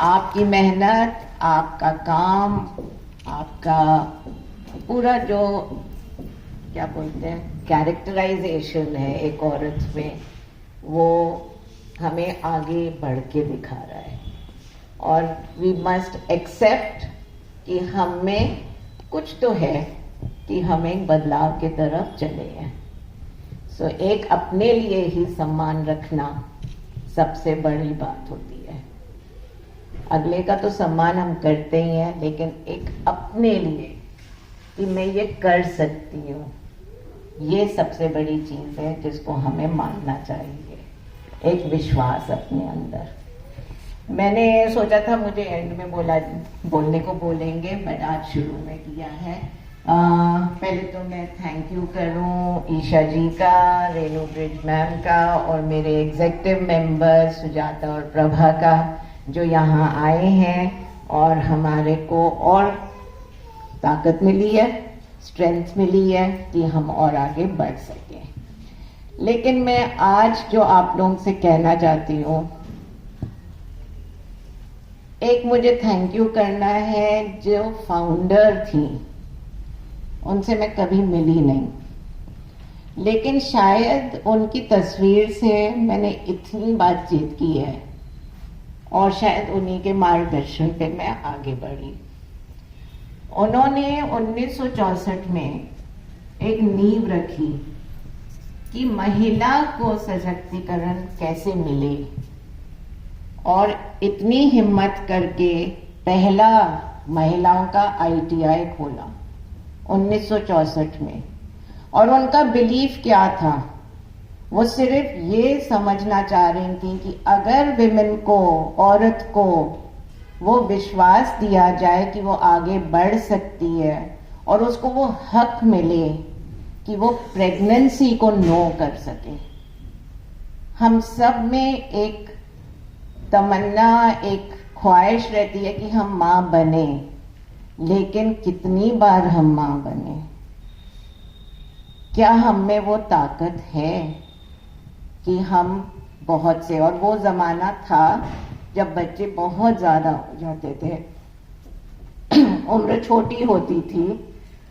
आपकी मेहनत, आपका काम, आपका पूरा जो क्या बोलते हैं कैरेक्टराइजेशन है एक औरत में, वो हमें आगे बढ़ के दिखा रहा है। और वी मस्ट एक्सेप्ट कि हम में कुछ तो है कि हमें बदलाव की तरफ चले हैं। सो एक अपने लिए ही सम्मान रखना सबसे बड़ी बात होती है। अगले का तो सम्मान हम करते ही हैं, लेकिन एक अपने लिए कि मैं ये कर सकती हूँ, ये सबसे बड़ी चीज़ है जिसको हमें मानना चाहिए। एक विश्वास अपने अंदर। मैंने सोचा था मुझे एंड में बोलने को बोलेंगे, बट आज शुरू में किया है। पहले तो मैं थैंक यू करूं ईशा जी का, रेनू ब्रिज मैम का और मेरे एग्जीक्यूटिव मेंबर सुजाता और प्रभा का, जो यहाँ आए हैं और हमारे को और ताकत मिली है, स्ट्रेंथ मिली है कि हम और आगे बढ़ सकें। लेकिन मैं आज जो आप लोगों से कहना चाहती हूँ, एक मुझे थैंक यू करना है जो फाउंडर थी, उनसे मैं कभी मिली नहीं, लेकिन शायद उनकी तस्वीर से मैंने इतनी बातचीत की है और शायद उन्हीं के मार्गदर्शन पे मैं आगे बढ़ी। उन्होंने 1964 में एक नींव रखी कि महिला को सशक्तिकरण कैसे मिले, और इतनी हिम्मत करके पहला महिलाओं का ITI खोला 1964 में। और उनका बिलीफ क्या था? वो सिर्फ ये समझना चाह रही थी कि अगर विमेन को, औरत को वो विश्वास दिया जाए कि वो आगे बढ़ सकती है और उसको वो हक मिले कि वो प्रेगनेंसी को नो कर सके। हम सब में एक तमन्ना, एक ख्वाहिश रहती है कि हम माँ बने, लेकिन कितनी बार हम माँ बने? क्या हम में वो ताकत है कि हम बहुत से, और वो जमाना था जब बच्चे बहुत ज्यादा हो जाते थे, उम्र छोटी होती थी,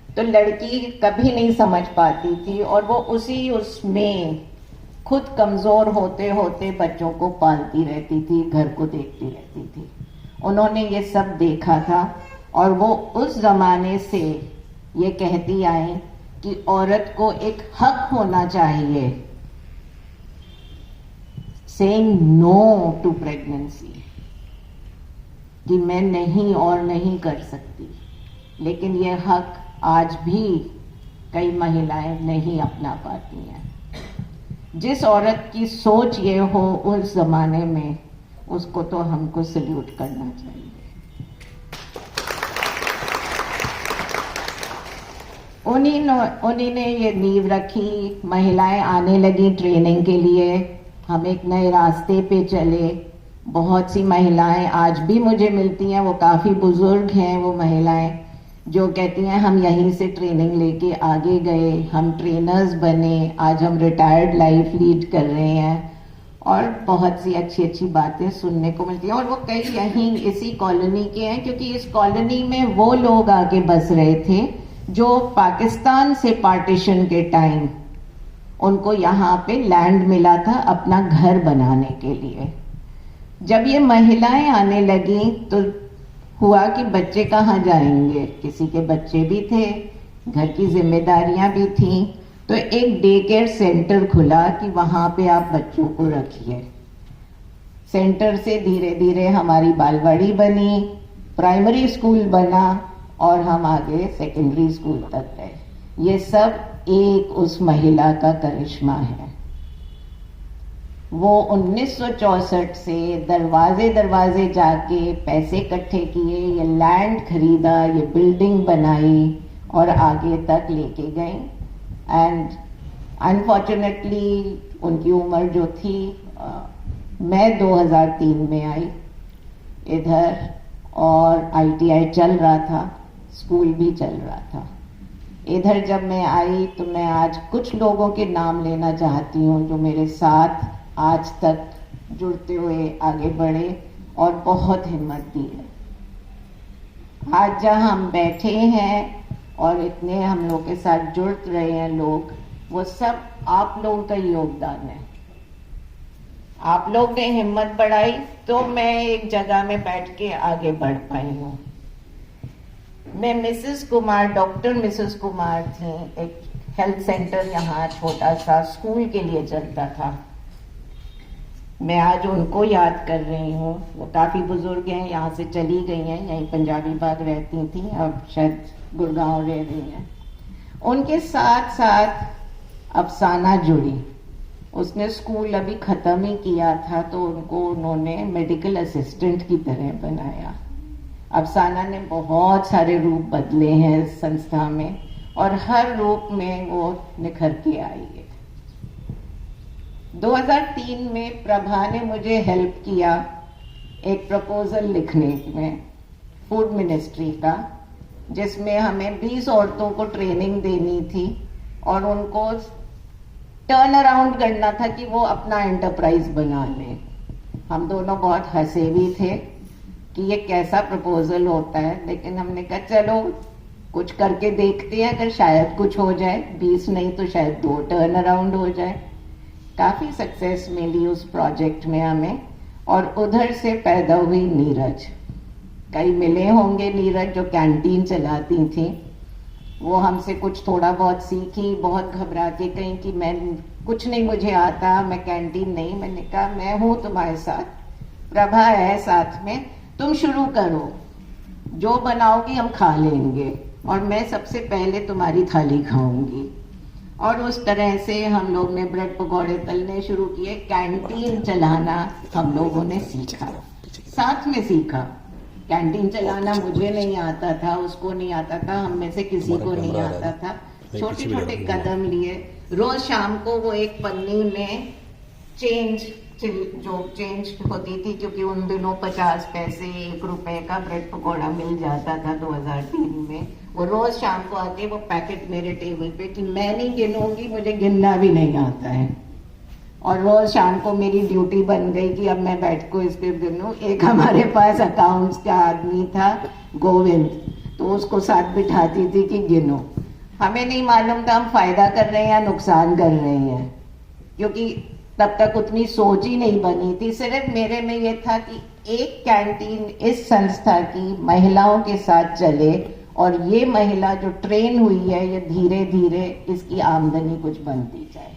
तो लड़की कभी नहीं समझ पाती थी और वो उसमें खुद कमजोर होते होते बच्चों को पालती रहती थी, घर को देखती रहती थी। उन्होंने ये सब देखा था और वो उस जमाने से ये कहती आई कि औरत को एक हक होना चाहिए, सेइंग नो टू प्रेगनेंसी, कि मैं नहीं और नहीं कर सकती। लेकिन ये हक आज भी कई महिलाएं नहीं अपना पाती हैं। जिस औरत की सोच ये हो उस जमाने में, उसको तो हमको सल्यूट करना चाहिए। उन्हीं ने ये नींव रखी, महिलाएं आने लगी ट्रेनिंग के लिए, हम एक नए रास्ते पे चले। बहुत सी महिलाएं आज भी मुझे मिलती हैं, वो काफ़ी बुजुर्ग हैं वो महिलाएं, जो कहती हैं हम यहीं से ट्रेनिंग लेके आगे गए, हम ट्रेनर्स बने, आज हम रिटायर्ड लाइफ लीड कर रहे हैं, और बहुत सी अच्छी अच्छी बातें सुनने को मिलती हैं। और वो कई यहीं इसी कॉलोनी के हैं, क्योंकि इस कॉलोनी में वो लोग आके बस रहे थे जो पाकिस्तान से पार्टीशन के टाइम उनको यहाँ पे लैंड मिला था अपना घर बनाने के लिए। जब ये महिलाएं आने लगी तो हुआ कि बच्चे कहाँ जाएंगे, किसी के बच्चे भी थे, घर की जिम्मेदारियां भी थीं, तो एक डे केयर सेंटर खुला कि वहाँ पे आप बच्चों को रखिए। सेंटर से धीरे धीरे हमारी बालवाड़ी बनी, प्राइमरी स्कूल बना और हम आगे सेकेंडरी स्कूल तक गए। ये सब एक उस महिला का करिश्मा है। वो 1964 से दरवाजे दरवाजे जाके पैसे इकट्ठे किए, ये लैंड खरीदा, ये बिल्डिंग बनाई और आगे तक लेके गई। एंड अनफॉर्चुनेटली उनकी उम्र जो थी, मैं 2003 में आई इधर और ITI चल रहा था, स्कूल भी चल रहा था। इधर जब मैं आई तो मैं आज कुछ लोगों के नाम लेना चाहती हूँ जो मेरे साथ आज तक जुड़ते हुए आगे बढ़े और बहुत हिम्मत दी है। आज जहाँ हम बैठे हैं और इतने हम लोग के साथ जुड़ रहे हैं लोग, वो सब आप लोगों का योगदान है। आप लोग ने हिम्मत बढ़ाई तो मैं एक जगह में बैठ के आगे बढ़ पाई हूँ। मैं Mrs Kumar, doctor Mrs Kumar थी। एक हेल्थ सेंटर यहाँ छोटा सा स्कूल के लिए चलता था। मैं आज उनको याद कर रही हूँ। वो काफ़ी बुजुर्ग हैं, यहाँ से चली गई हैं, यहीं पंजाबी बाग रहती थी, अब शायद गुड़गांव रह रही हैं। उनके साथ साथ अफसाना जुड़ी। उसने स्कूल अभी ख़त्म ही किया था तो उनको उन्होंने मेडिकल असिस्टेंट की तरह बनाया। अफसाना ने बहुत सारे रूप बदले हैं संस्था में और हर रूप में वो निखर के आई है। 2003 में प्रभा ने मुझे हेल्प किया एक प्रपोजल लिखने में फूड मिनिस्ट्री का, जिसमें हमें 20 औरतों को ट्रेनिंग देनी थी और उनको टर्न अराउंड करना था कि वो अपना एंटरप्राइज बना लें। हम दोनों बहुत हंसे भी थे कि ये कैसा प्रपोजल होता है, लेकिन हमने कहा चलो कुछ करके देखते हैं, अगर शायद कुछ हो जाए। 20 नहीं तो शायद 2 टर्न अराउंड हो जाए। काफ़ी सक्सेस मिली उस प्रोजेक्ट में हमें, और उधर से पैदा हुई नीरज। कई मिले होंगे नीरज जो कैंटीन चलाती थी। वो हमसे कुछ थोड़ा बहुत सीखी, बहुत घबरा के कहीं कि मैं कुछ नहीं मुझे आता, मैं कैंटीन नहीं। मैंने कहा मैं हूँ तुम्हारे साथ, प्रभा है साथ में, तुम शुरू करो, जो बनाओगी हम खा लेंगे और मैं सबसे पहले तुम्हारी थाली खाऊंगी। और उस तरह से हम लोग ने ब्रेड पकौड़े तलने शुरू किए। कैंटीन चलाना हम लोगों ने सीखा, साथ में सीखा। कैंटीन चलाना मुझे नहीं आता था, उसको नहीं आता था, हम में से किसी को नहीं आता था। छोटे छोटे कदम लिए। रोज शाम को वो एक पन्नी में चेंज होती थी, क्योंकि उन दिनों 50 पैसे 1 रुपए का ब्रेड पकौड़ा मिल जाता था 2003 में। वो रोज शाम को आके वो पैकेट मेरे टेबल पे, कि मैं नहीं गिनूंगी, मुझे गिनना भी नहीं आता है। और रोज शाम को मेरी ड्यूटी बन गई कि अब मैं बैठ को इसके गिनूं। एक हमारे पास अकाउंट्स का आदमी था गोविंद, तो उसको साथ बिठाती थी कि गिनो। हमें नहीं मालूम था हम फायदा कर रहे हैं या नुकसान कर रहे हैं, क्योंकि तब तक उतनी सोच ही नहीं बनी थी। सिर्फ मेरे में ये था कि एक कैंटीन इस संस्था की महिलाओं के साथ चले, और ये महिला जो ट्रेन हुई है ये धीरे धीरे इसकी आमदनी कुछ बनती जाए।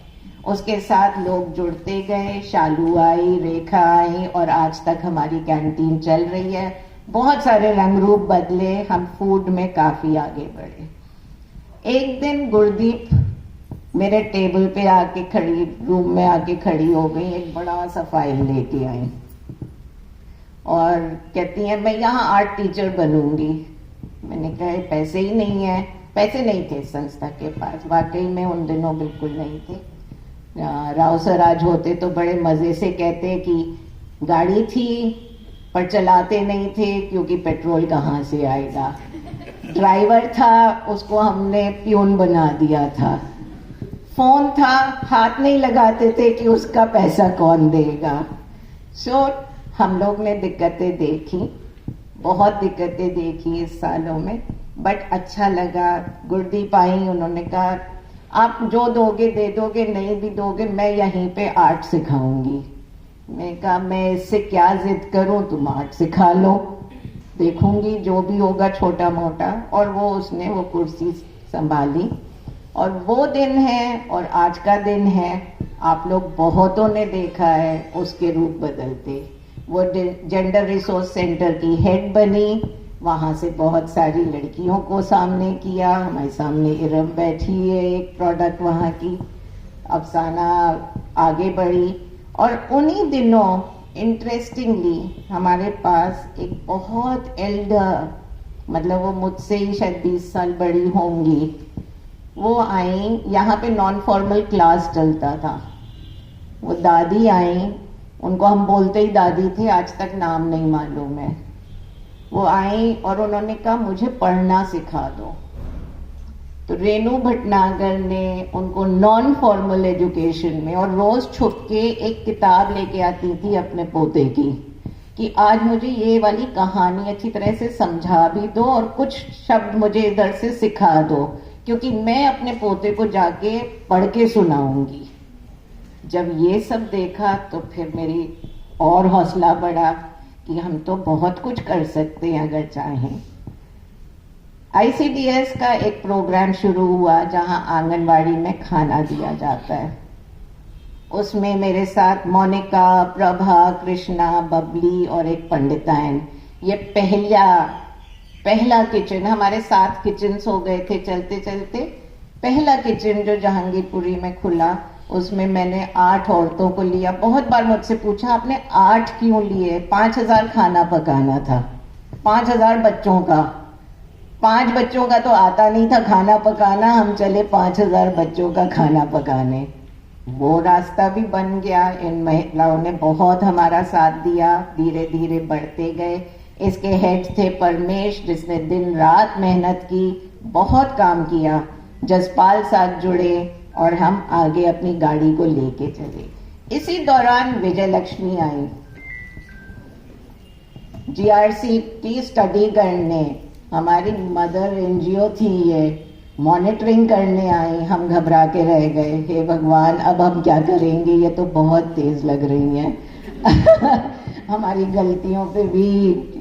उसके साथ लोग जुड़ते गए, शालू आई, रेखा आई, और आज तक हमारी कैंटीन चल रही है। बहुत सारे रंग रूप बदले, हम फूड में काफी आगे बढ़े। एक दिन गुरदीप मेरे टेबल पे आके खड़ी, रूम में आके खड़ी हो गई, एक बड़ा सा फाइल लेके आई और कहती है मैं यहाँ आर्ट टीचर बनूंगी। मैंने कहा पैसे ही नहीं है। पैसे नहीं थे संस्था के पास, वाकई में उन दिनों बिल्कुल नहीं थे। राव सर आज होते तो बड़े मजे से कहते कि गाड़ी थी पर चलाते नहीं थे, क्योंकि पेट्रोल कहाँ से आएगा। ड्राइवर था, उसको हमने प्यून बना दिया था। फोन था, हाथ नहीं लगाते थे कि उसका पैसा कौन देगा। सो हम लोग ने दिक्कतें देखी, बहुत दिक्कतें देखी इस सालों में, बट अच्छा लगा। गुरदीप आई, उन्होंने कहा आप जो दोगे दे दोगे, नहीं भी दोगे मैं यहीं पे आर्ट सिखाऊंगी। मैं कहा मैं इससे क्या जिद करूं, तुम आर्ट सिखा लो, देखूंगी जो भी होगा छोटा मोटा। और वो उसने वो कुर्सी संभाली, और वो दिन है और आज का दिन है, आप लोग बहुतों ने देखा है उसके रूप बदलते। वो जेंडर रिसोर्स सेंटर की हेड बनी, वहाँ से बहुत सारी लड़कियों को सामने किया। हमारे सामने इरम बैठी है, एक प्रोडक्ट वहाँ की। अफसाना आगे बढ़ी, और उन्हीं दिनों इंटरेस्टिंगली हमारे पास एक बहुत एल्डर, मतलब वो मुझसे ही शायद 20 साल बड़ी होंगी, वो आई। यहाँ पे नॉन फॉर्मल क्लास चलता था। वो दादी आई, उनको हम बोलते ही दादी थे, आज तक नाम नहीं मालूम है। वो आई और उन्होंने कहा मुझे पढ़ना सिखा दो। तो रेनू भटनागर ने उनको नॉन फॉर्मल एजुकेशन में, और रोज छुप के एक किताब लेके आती थी अपने पोते की, कि आज मुझे ये वाली कहानी अच्छी तरह से समझा भी दो और कुछ शब्द मुझे इधर से सिखा दो, क्योंकि मैं अपने पोते को जाके पढ़ के सुनाऊंगी। जब ये सब देखा तो फिर मेरी और हौसला बढ़ा कि हम तो बहुत कुछ कर सकते हैं अगर चाहें। ICDS का एक प्रोग्राम शुरू हुआ जहां आंगनवाड़ी में खाना दिया जाता है। उसमें मेरे साथ मोनिका, प्रभा, कृष्णा, बबली और एक पंडितायन। ये पहला किचन, हमारे 7 किचन्स हो गए थे चलते चलते। पहला किचन जो जहांगीरपुरी में खुला, उसमें मैंने 8 औरतों को लिया। बहुत बार मुझसे पूछा आपने 8 क्यों लिए? 5000 खाना पकाना था, 5000 बच्चों का। 5 बच्चों का तो आता नहीं था खाना पकाना, हम चले 5000 बच्चों का खाना पकाने। वो रास्ता भी बन गया। इन महिलाओं ने बहुत हमारा साथ दिया, धीरे धीरे बढ़ते गए। इसके हेड थे परमेश, जिसने दिन रात मेहनत की, बहुत काम किया। जसपाल साथ जुड़े और हम आगे अपनी गाड़ी को लेके चले। इसी दौरान विजय लक्ष्मी आई GRC की स्टडी करने। हमारी मदर NGO थी, ये मॉनिटरिंग करने आई। हम घबरा के रह गए, हे भगवान अब हम क्या करेंगे, ये तो बहुत तेज लग रही हैं हमारी गलतियों पे भी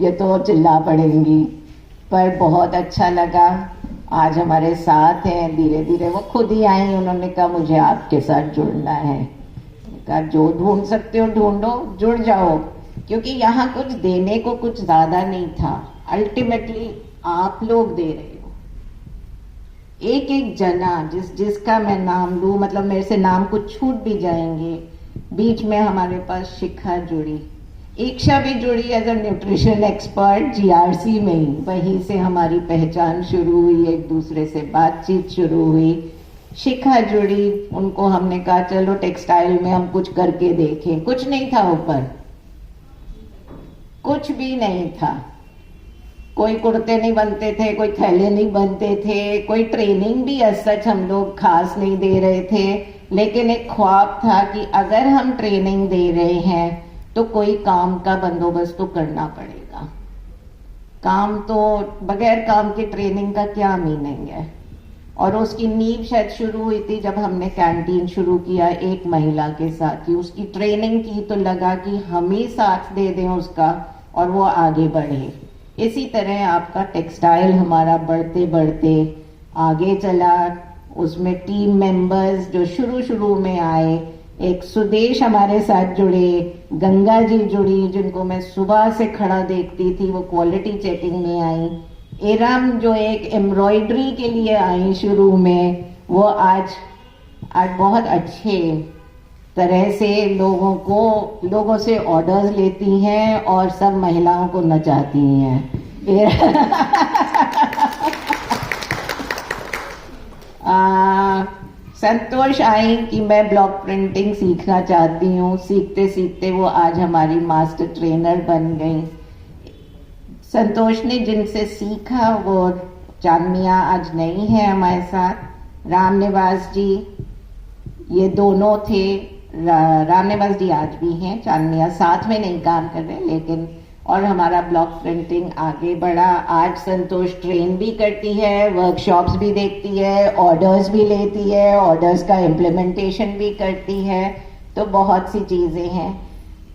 ये तो चिल्ला पड़ेंगी। पर बहुत अच्छा लगा, आज हमारे साथ हैं। धीरे धीरे वो खुद ही आई, उन्होंने कहा मुझे आपके साथ जुड़ना है। कहा जो ढूंढ सकते हो ढूंढो, जुड़ जाओ, क्योंकि यहाँ कुछ देने को कुछ ज्यादा नहीं था। अल्टीमेटली आप लोग दे रहे हो। एक एक जना जिसका मैं नाम लूं, मतलब मेरे से नाम कुछ छूट भी जाएंगे। बीच में हमारे पास शिखा जुड़ी, इक्षा भी जुड़ी as a nutrition expert GRC में ही। वहीं से हमारी पहचान शुरू हुई, एक दूसरे से बातचीत शुरू हुई। शिखा जुड़ी, उनको हमने कहा चलो टेक्सटाइल में हम कुछ करके देखें। कुछ नहीं था ऊपर, कुछ भी नहीं था। कोई कुर्ते नहीं बनते थे, कोई थैले नहीं बनते थे, कोई ट्रेनिंग भी सच हम लोग खास नहीं दे रहे थे। लेकिन एक ख्वाब था कि अगर हम ट्रेनिंग दे रहे हैं तो कोई काम का बंदोबस्त तो करना पड़ेगा। काम तो बगैर काम के ट्रेनिंग का क्या मीनिंग है। और उसकी नींव शायद शुरू हुई थी जब हमने कैंटीन शुरू किया एक महिला के साथ ही। उसकी ट्रेनिंग की तो लगा कि हम ही साथ दे दें उसका और वो आगे बढ़े। इसी तरह आपका टेक्सटाइल हमारा बढ़ते बढ़ते आगे चला। उसमें टीम मेंबर्स जो शुरू में आए, एक सुदेश हमारे साथ जुड़े, गंगा जी जुड़ी जिनको मैं सुबह से खड़ा देखती थी, वो क्वालिटी चेकिंग में आई। एरम जो एक एम्ब्रॉयडरी के लिए आई शुरू में, वो आज बहुत अच्छे तरह से लोगों से ऑर्डर्स लेती हैं और सब महिलाओं को नचाती हैं संतोष आई कि मैं ब्लॉक प्रिंटिंग सीखना चाहती हूँ। सीखते सीखते वो आज हमारी मास्टर ट्रेनर बन गई। संतोष ने जिनसे सीखा वो चांदनिया आज नहीं है हमारे साथ। रामनिवास जी, ये दोनों थे। रामनिवास जी आज भी हैं, चांदनिया साथ में नहीं काम कर रहे, लेकिन और हमारा ब्लॉक प्रिंटिंग आगे बढ़ा। आज संतोष ट्रेन भी करती है, वर्कशॉप्स भी देखती है, ऑर्डर्स भी लेती है, ऑर्डर्स का इम्प्लीमेंटेशन भी करती है। तो बहुत सी चीज़ें हैं।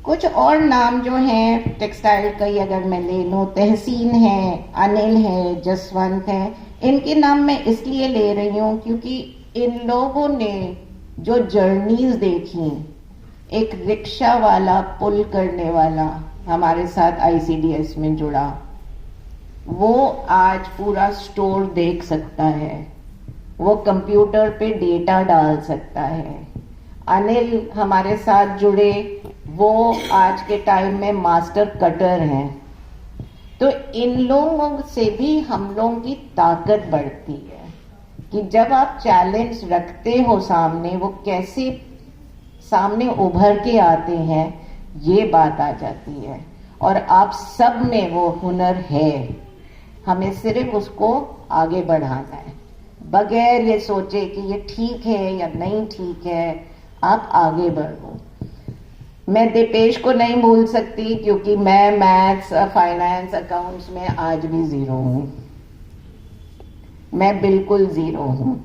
कुछ और नाम जो हैं टेक्सटाइल का ही अगर मैं ले लूँ, तहसीन है, अनिल है, जसवंत है। इनके नाम मैं इसलिए ले रही हूँ क्योंकि इन लोगों ने जो जर्नीज देखी, एक रिक्शा वाला पुल करने वाला हमारे साथ ICDS में जुड़ा, वो आज पूरा स्टोर देख सकता है, वो कंप्यूटर पे डेटा डाल सकता है। अनिल हमारे साथ जुड़े, वो आज के टाइम में मास्टर कटर हैं। तो इन लोगों से भी हम लोगों की ताकत बढ़ती है कि जब आप चैलेंज रखते हो सामने, वो कैसे सामने उभर के आते हैं, ये बात आ जाती है। और आप सब में वो हुनर है, हमें सिर्फ उसको आगे बढ़ाना है, बगैर ये सोचे कि ये ठीक है या नहीं ठीक है। आप आगे बढ़ो। मैं दीपेश को नहीं भूल सकती क्योंकि मैं मैथ्स, फाइनेंस, अकाउंट्स में आज भी जीरो हूं। मैं बिल्कुल जीरो हूं।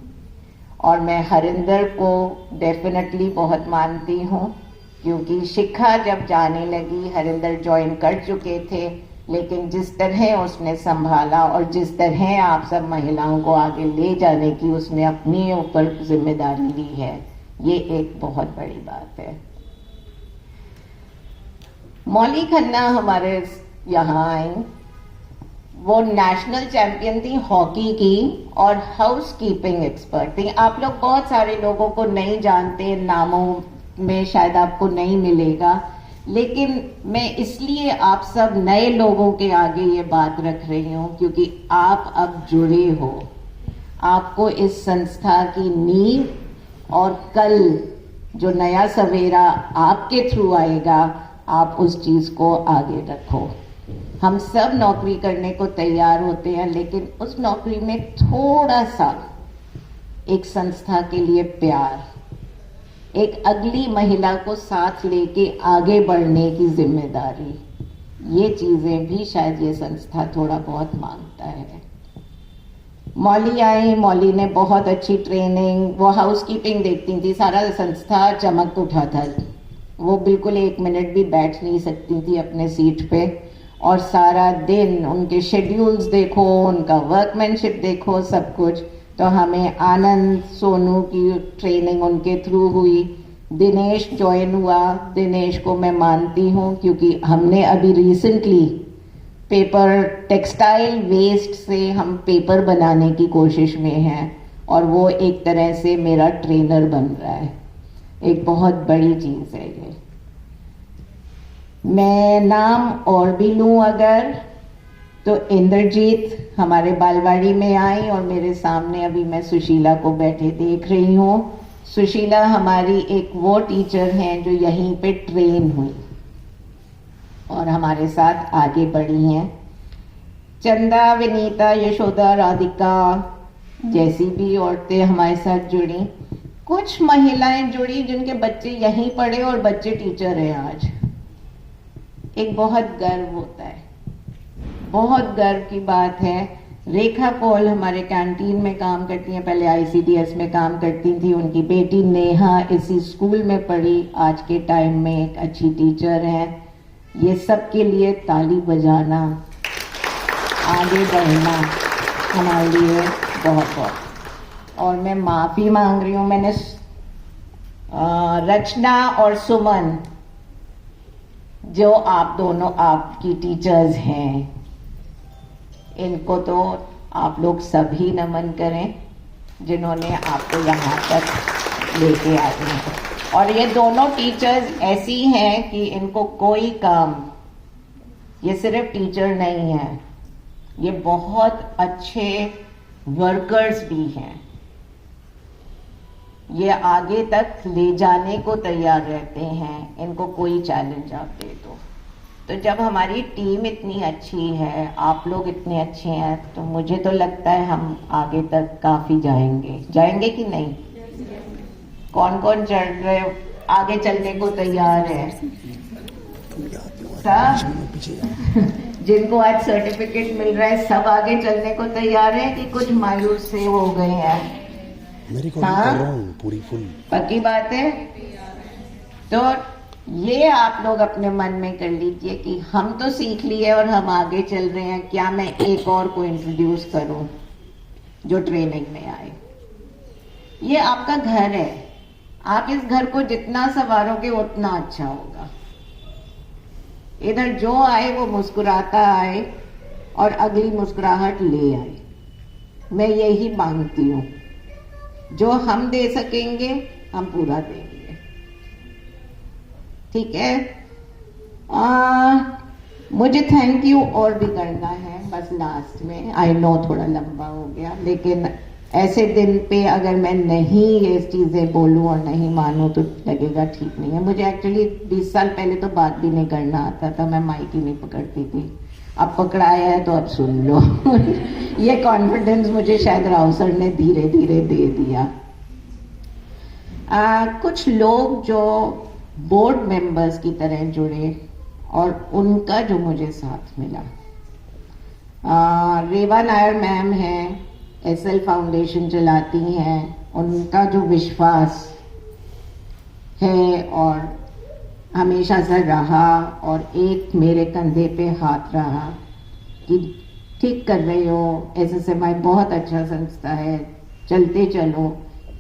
और मैं हरिंदर को डेफिनेटली बहुत मानती हूं क्योंकि शिखा जब जाने लगी, हरिंदर ज्वाइन कर चुके थे, लेकिन जिस तरह उसने संभाला और जिस तरह आप सब महिलाओं को आगे ले जाने की उसने अपने ऊपर जिम्मेदारी ली है, ये एक बहुत बड़ी बात है। मौली खन्ना हमारे यहाँ आई। वो नेशनल चैंपियन थी हॉकी की और हाउस कीपिंग एक्सपर्ट थी। आप लोग बहुत सारे लोगों को नहीं जानते, नामों में शायद आपको नहीं मिलेगा, लेकिन मैं इसलिए आप सब नए लोगों के आगे ये बात रख रही हूँ क्योंकि आप अब जुड़े हो। आपको इस संस्था की नींव और कल जो नया सवेरा आपके थ्रू आएगा, आप उस चीज को आगे रखो। हम सब नौकरी करने को तैयार होते हैं, लेकिन उस नौकरी में थोड़ा सा एक संस्था के लिए प्यार, एक अगली महिला को साथ लेके आगे बढ़ने की जिम्मेदारी, ये चीजें भी शायद ये संस्था थोड़ा बहुत मांगता है। मौली आई, मौली ने बहुत अच्छी ट्रेनिंग, वो हाउसकीपिंग देखती थी, सारा संस्था चमक उठा था। वो बिल्कुल 1 मिनट भी बैठ नहीं सकती थी अपने सीट पे, और सारा दिन उनके शेड्यूल्स देखो, उनका वर्कमैनशिप देखो, सब कुछ। तो हमें आनंद, सोनू की ट्रेनिंग उनके थ्रू हुई। दिनेश ज्वाइन हुआ। दिनेश को मैं मानती हूँ क्योंकि हमने अभी रिसेंटली पेपर, टेक्सटाइल वेस्ट से हम पेपर बनाने की कोशिश में हैं और वो एक तरह से मेरा ट्रेनर बन रहा है। एक बहुत बड़ी चीज है ये। मैं नाम और भी लूं अगर, तो इंद्रजीत हमारे बालवाड़ी में आई और मेरे सामने अभी मैं सुशीला को बैठे देख रही हूँ। सुशीला हमारी एक वो टीचर हैं जो यहीं पे ट्रेन हुई और हमारे साथ आगे बढ़ी हैं। चंदा, विनीता, यशोदा, राधिका जैसी भी औरतें हमारे साथ जुड़ी। कुछ महिलाएं जुड़ी जिनके बच्चे यहीं पढ़े और बच्चे टीचर हैं आज। एक बहुत गर्व होता है, बहुत गर्व की बात है। रेखा पॉल हमारे कैंटीन में काम करती हैं, पहले आईसीडीएस में काम करती थी। उनकी बेटी नेहा इसी स्कूल में पढ़ी, आज के टाइम में एक अच्छी टीचर है। ये सब के लिए ताली बजाना, आगे बढ़ना हमारे लिए बहुत बहुत। और मैं माफी मांग रही हूँ, मैंने रचना और सुमन जो आप दोनों आपकी टीचर्स हैं, इनको तो आप लोग सभी नमन करें जिन्होंने आपको यहाँ तक लेके आए हैं। और ये दोनों टीचर्स ऐसी हैं कि इनको कोई काम, ये सिर्फ टीचर नहीं है, ये बहुत अच्छे वर्कर्स भी हैं। ये आगे तक ले जाने को तैयार रहते हैं, इनको कोई चैलेंज आप दे दो। तो जब हमारी टीम इतनी अच्छी है, आप लोग इतने अच्छे हैं, तो मुझे तो लगता है हम आगे तक काफी जाएंगे कि नहीं? कौन कौन चढ़ रहे, आगे चलने को तैयार है? सब जिनको आज सर्टिफिकेट मिल रहा है, सब आगे चलने को तैयार है कि कुछ मायूस से हो गए हैं? हाँ, पूरी फुल पक्की बात है। तो ये आप लोग अपने मन में कर लीजिए कि हम तो सीख लिए और हम आगे चल रहे हैं। क्या मैं एक और को इंट्रोड्यूस करूं जो ट्रेनिंग में आए? ये आपका घर है, आप इस घर को जितना संवारोगे उतना अच्छा होगा। इधर जो आए वो मुस्कुराता आए और अगली मुस्कुराहट ले आए। मैं यही मांगती हूँ, जो हम दे सकेंगे हम पूरा देंगे, ठीक है? मुझे थैंक यू और भी करना है बस लास्ट में। आई नो थोड़ा लंबा हो गया, लेकिन ऐसे दिन पे अगर मैं नहीं ये चीजें बोलूं और नहीं मानूं तो लगेगा ठीक नहीं है। मुझे एक्चुअली 20 साल पहले तो बात भी नहीं करना आता था, मैं माइक ही नहीं पकड़ती थी। अब पकड़ाया है तो अब सुन लो। ये कॉन्फिडेंस मुझे शायद राव सर ने धीरे धीरे दे दिया। कुछ लोग जो बोर्ड मेंबर्स की तरह जुड़े और उनका जो मुझे साथ मिला। रेवा नायर मैम हैं, एसएल फाउंडेशन चलाती हैं, उनका जो विश्वास है और हमेशा से रहा और एक मेरे कंधे पे हाथ रहा कि ठीक कर रहे हो, एसएसएमआई बहुत अच्छा संस्था है, चलते चलो,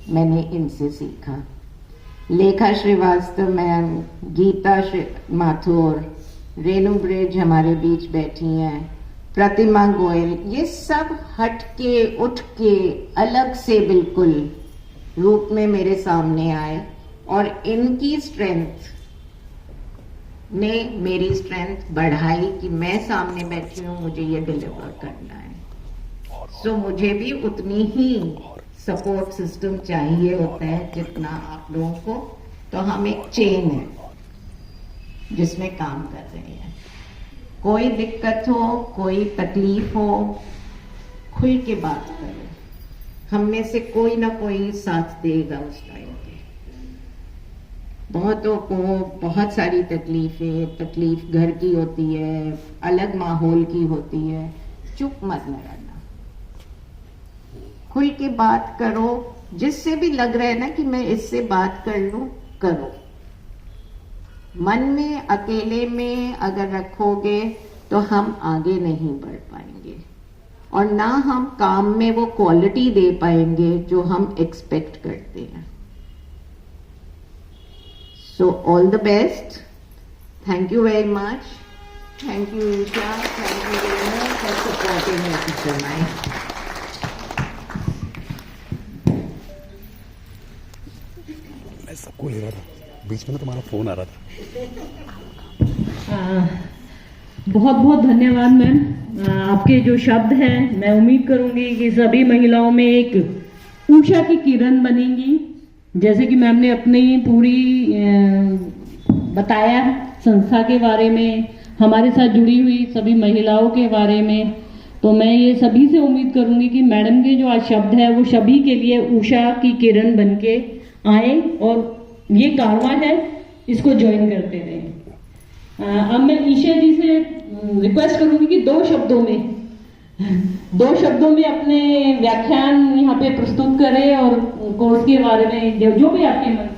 मैंने इनसे सीखा। लेखा श्रीवास्तव मैम, गीता माथुर, रेनू ब्रिज हमारे बीच बैठी हैं, प्रतिमा गोयल, ये सब हट के उठ के अलग से बिल्कुल रूप में मेरे सामने आए और इनकी स्ट्रेंथ ने मेरी स्ट्रेंथ बढ़ाई कि मैं सामने बैठी हूँ, मुझे ये डिलीवर करना है। सो मुझे भी उतनी ही सपोर्ट सिस्टम चाहिए होता है जितना आप लोगों को। तो हम एक चेन है जिसमें काम कर रहे हैं। कोई दिक्कत हो, कोई तकलीफ हो, खुल के बात करो, हम में से कोई ना कोई साथ देगा उस टाइम पे। बहुतों को बहुत सारी तकलीफ घर की होती है, अलग माहौल की होती है, चुप मत न रहना, खुल के बात करो। जिससे भी लग रहा है ना कि मैं इससे बात कर लूं, करो। मन में अकेले में अगर रखोगे तो हम आगे नहीं बढ़ पाएंगे और ना हम काम में वो क्वालिटी दे पाएंगे जो हम एक्सपेक्ट करते हैं। So all the best, thank you very much, thank you Isha, thank you very much for supporting SSMI. मैं सबको ले रहा था, बीच में ना तुम्हारा फोन आ रहा था। बहुत बहुत धन्यवाद मैम, आपके जो शब्द हैं, मैं उम्मीद करूंगी कि सभी महिलाओं में एक ऊषा की किरण बनेंगी। जैसे कि मैम ने अपनी पूरी बताया संस्था के बारे में, हमारे साथ जुड़ी हुई सभी महिलाओं के बारे में, तो मैं ये सभी से उम्मीद करूंगी कि मैडम के जो आज शब्द है वो सभी के लिए ऊषा की किरण बनके आए और ये कारवां है इसको ज्वाइन करते रहें। अब मैं ईशा जी से रिक्वेस्ट करूंगी कि दो शब्दों में अपने व्याख्यान यहाँ पे प्रस्तुत करें और कोर्स के बारे में जो भी आपके मन